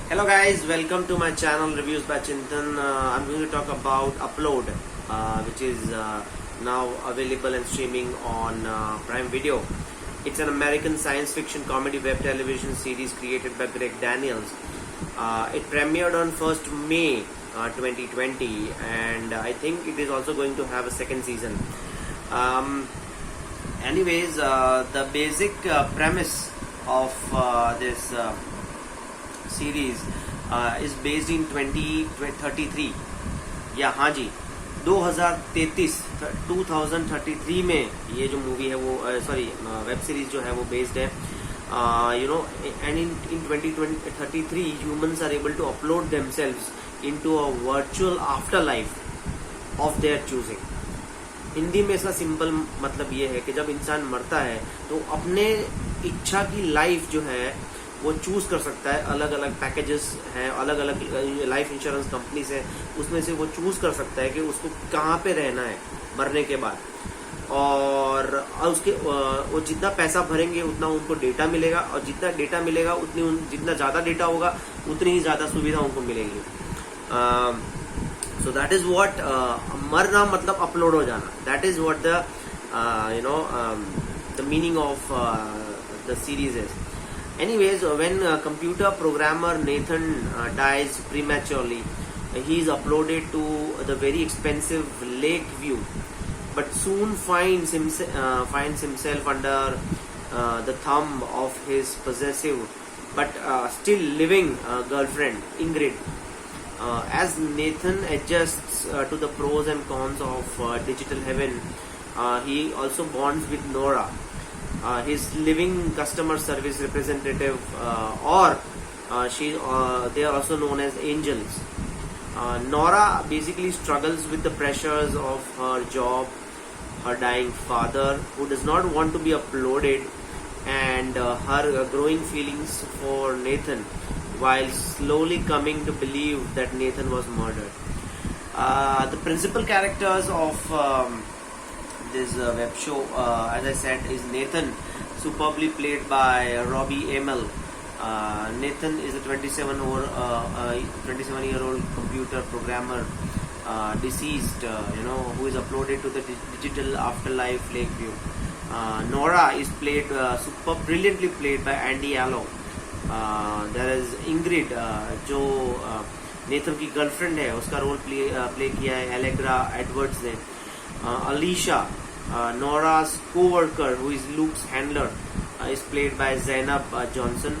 Hello guys, welcome to my channel Reviews by Chintan. I'm going to talk about Upload, which is now available and streaming on Prime Video. It's an American science fiction comedy web television series created by Greg Daniels. It premiered on 1st May 2020 and I think it is also going to have a second season. The basic premise of this series is based in 2033 या हाँ जी 2033 में ये जो movie है वो web series जो है वो बेस्ड है and in 2033 humans are able to upload themselves into a virtual afterlife of their choosing. Hindi में इसका सिंपल मतलब ये है कि जब इंसान मरता है तो अपने इच्छा की लाइफ जो है वो चूज कर सकता है. अलग अलग पैकेजेस हैं, अलग अलग लाइफ इंश्योरेंस कंपनीज हैं, उसमें से वो चूज कर सकता है कि उसको कहाँ पे रहना है मरने के बाद. और उसके वो जितना पैसा भरेंगे उतना उनको डेटा मिलेगा और जितना डेटा मिलेगा जितना ज़्यादा डेटा होगा उतनी ही ज़्यादा सुविधा उनको मिलेगी. सो दैट इज व्हाट मरना मतलब अपलोड हो जाना. That is what the meaning of the series is. Anyways, when computer programmer Nathan dies prematurely, he is uploaded to the very expensive Lakeview, but soon finds himself under the thumb of his possessive but still living girlfriend Ingrid. As Nathan adjusts to the pros and cons of digital heaven, he also bonds with Nora, his living customer service representative, they are also known as angels. Nora basically struggles with the pressures of her job, her dying father who does not want to be uploaded, and her growing feelings for Nathan while slowly coming to believe that Nathan was murdered. The principal characters of this web show, as I said, is Nathan, superbly played by Robbie Amell. Nathan is a 27-year-old computer programmer, deceased, who is uploaded to the digital afterlife Lakeview. Nora is brilliantly played by Andy Allo. There is Ingrid, जो Nathan की girlfriend है, उसका role play किया है Allegra Edwards ने. Alicia, Nora's co-worker, who is Luke's handler, is played by Zainab Johnson.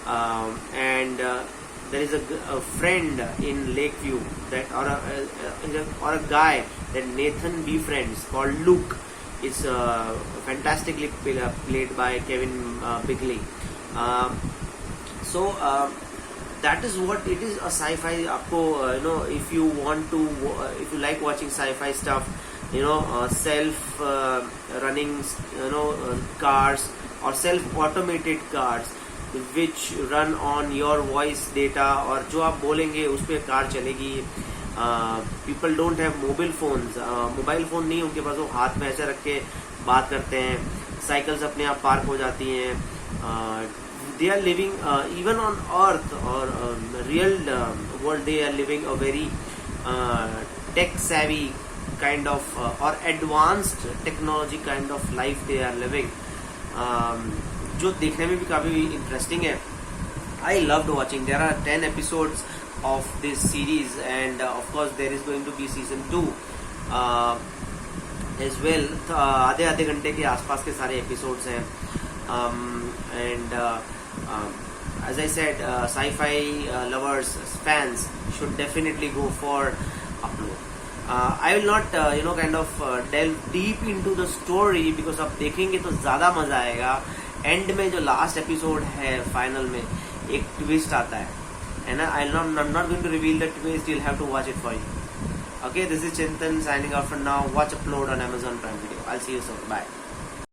And there is a friend in Lakeview or a guy that Nathan befriends called Luke. It's fantastically played by Kevin Bigley. That is what it is. A sci-fi. आपको if you like watching sci-fi stuff, self running cars or self automated cars which run on your voice data, और जो आप बोलेंगे उस पे car चलेगी. People don't have mobile phones. Mobile phone नहीं उनके पास, वो हाथ में ऐसे रख के बात करते हैं. साइकिल्स अपने आप पार्क हो जाती हैं. They are living even on Earth or real world. They are living a very tech savvy kind of or advanced technology kind of life they are living, जो देखने में भी काफी इंटरेस्टिंग है. I loved watching. There are 10 episodes of this series and of course there is going to be season 2 as well. आधे घंटे के आसपास के सारे एपिसोड्स हैं. As I said, sci-fi lovers, fans should definitely go for Upload. I will not delve deep into the story because आप देखेंगे तो ज़्यादा मज़ा आएगा. एंड में जो लास्ट एपिसोड है फाइनल में एक ट्विस्ट आता है ना. I'm not going to reveal the twist. You'll have to watch it for you. Okay, this is Chintan signing off for now. Watch Upload on Amazon Prime Video. I'll see you soon. Bye.